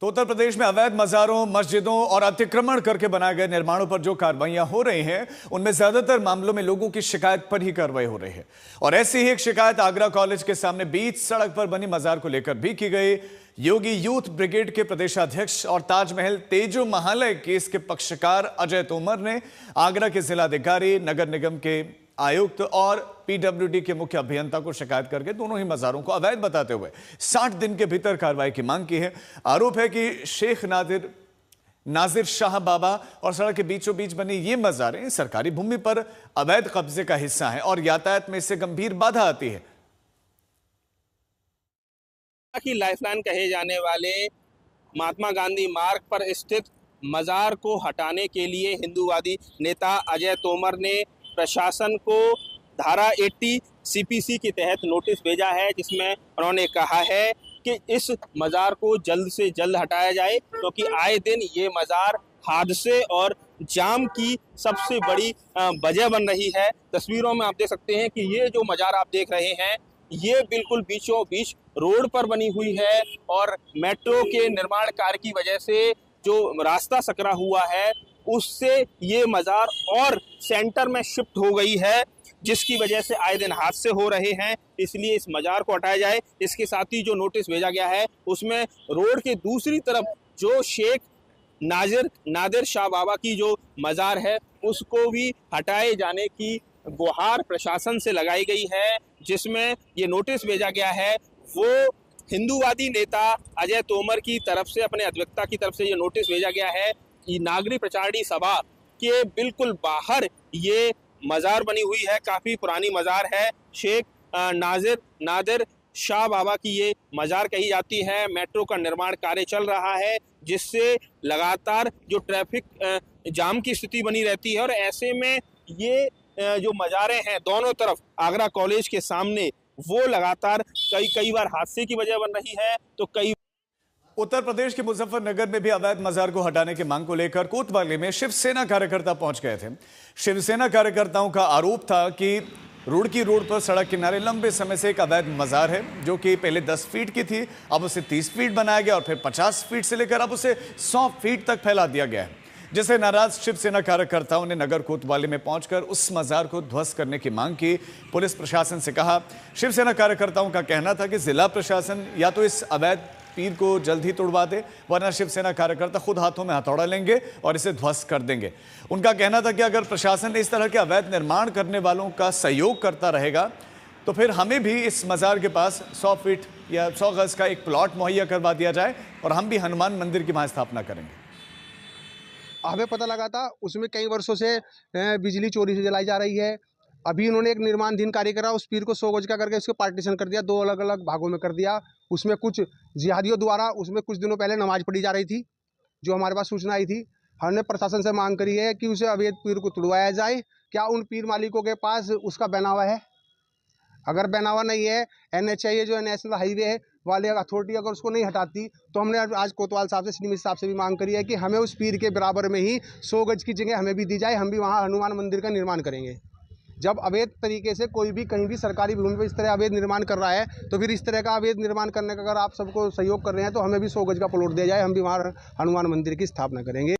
तो उत्तर प्रदेश में अवैध मज़ारों, मस्जिदों और अतिक्रमण करके बनाए गए निर्माणों पर जो कार्रवाइयां हो रही हैं, उनमें ज्यादातर मामलों में लोगों की शिकायत पर ही कार्रवाई हो रही है। और ऐसी ही एक शिकायत आगरा कॉलेज के सामने बीच सड़क पर बनी मज़ार को लेकर भी की गई। योगी यूथ ब्रिगेड के प्रदेशाध्यक्ष और ताजमहल तेजो महालय केस के पक्षकार अजय तोमर ने आगरा के जिलाधिकारी, नगर निगम के आयुक्त और पीडब्ल्यूडी के मुख्य अभियंता को शिकायत करके दोनों ही मज़ारों को अवैध बताते हुए 60 दिन के भीतर कार्रवाई की मांग की है। आरोप है कि शेख नाजिर शाह बाबा और सड़क के बीचों बीच बनी ये मज़ारें सरकारी भूमि पर अवैध कब्जे का हिस्सा हैं और यातायात में इससे गंभीर बाधा आती है। की लाइफलाइन कहे जाने वाले महात्मा गांधी मार्ग पर स्थित मज़ार को हटाने के लिए हिंदूवादी नेता अजय तोमर ने प्रशासन को धारा 80 सीपीसी के तहत नोटिस भेजा है, जिसमें उन्होंने कहा है कि इस मज़ार को जल्द से जल्द हटाया जाए, क्योंकि आए दिन ये मज़ार हादसे और जाम की सबसे बड़ी वजह बन रही है। तस्वीरों में आप देख सकते हैं कि ये जो मज़ार आप देख रहे हैं, ये बिल्कुल बीचों बीच रोड पर बनी हुई है और मेट्रो के निर्माण कार्य की वजह से जो रास्ता सकरा हुआ है, उससे ये मज़ार और सेंटर में शिफ्ट हो गई है, जिसकी वजह से आए दिन हादसे हो रहे हैं। इसलिए इस मज़ार को हटाया जाए। इसके साथ ही जो नोटिस भेजा गया है, उसमें रोड के दूसरी तरफ जो शेख नादिर शाह बाबा की जो मज़ार है, उसको भी हटाए जाने की गुहार प्रशासन से लगाई गई है। जिसमें ये नोटिस भेजा गया है, वो हिंदूवादी नेता अजय तोमर की तरफ से, अपने अधिवक्ता की तरफ से ये नोटिस भेजा गया है कि नागरिक प्रचारणी सभा के बिल्कुल बाहर ये मज़ार बनी हुई है। काफ़ी पुरानी मज़ार है। शेख नादिर शाह बाबा की ये मज़ार कही जाती है। मेट्रो का निर्माण कार्य चल रहा है, जिससे लगातार जो ट्रैफिक जाम की स्थिति बनी रहती है और ऐसे में ये जो मज़ारें हैं दोनों तरफ आगरा कॉलेज के सामने, वो लगातार कई बार हादसे की वजह बन रही है। तो कई उत्तर प्रदेश के मुजफ्फरनगर में भी अवैध मज़ार को हटाने की मांग को लेकर कोतवाली में शिवसेना कार्यकर्ता पहुंच गए थे। शिवसेना कार्यकर्ताओं का आरोप था कि रुड़की रोड पर सड़क किनारे लंबे समय से एक अवैध मज़ार है, जो कि पहले 10 फीट की थी, अब उसे 30 फीट बनाया गया और फिर 50 फीट से लेकर अब उसे 100 फीट तक फैला दिया गया है। जिससे नाराज शिवसेना कार्यकर्ताओं ने नगर कोतवाली में पहुंचकर उस मज़ार को ध्वस्त करने की मांग की। पुलिस प्रशासन से कहा। शिवसेना कार्यकर्ताओं का कहना था कि जिला प्रशासन या तो इस अवैध पीर को जल्द ही तोड़वा दे, वरना शिवसेना कार्यकर्ता खुद हाथों में हथौड़ा लेंगे और इसे ध्वस्त कर देंगे। उनका कहना था कि अगर प्रशासन इस तरह के अवैध निर्माण करने वालों का सहयोग करता रहेगा, तो फिर हमें भी इस मज़ार के पास 100 फीट या 100 गज का एक प्लॉट मुहैया करवा दिया जाए और हम भी हनुमान मंदिर की वहाँ स्थापना करेंगे। हमें पता लगा था उसमें कई वर्षों से बिजली चोरी से जलाई जा रही है। अभी इन्होंने एक निर्माणधीन कार्य करा, उस पीर को 100 गज का करके उसको पार्टीशन कर दिया, 2 अलग अलग भागों में कर दिया। उसमें कुछ जिहादियों द्वारा उसमें कुछ दिनों पहले नमाज पढ़ी जा रही थी, जो हमारे पास सूचना आई थी। हमने प्रशासन से मांग करी है कि उसे अवैध पीर को तुड़वाया जाए। क्या उन पीर मालिकों के पास उसका बनावा है? अगर बनावा नहीं है, NHAI जो नेशनल हाईवे है वाले अथॉरिटी अगर उसको नहीं हटाती, तो हमने आज कोतवाल साहब से, श्रीमित साहब से भी मांग करी है कि हमें उस पीर के बराबर में ही 100 गज की जगह हमें भी दी जाए। हम भी वहाँ हनुमान मंदिर का निर्माण करेंगे। जब अवैध तरीके से कोई भी कहीं भी सरकारी भूमि पर इस तरह अवैध निर्माण कर रहा है, तो फिर इस तरह का अवैध निर्माण करने का अगर आप सबको सहयोग कर रहे हैं, तो हमें भी 100 गज का प्लॉट दिया जाए। हम भी वहाँ हनुमान मंदिर की स्थापना करेंगे।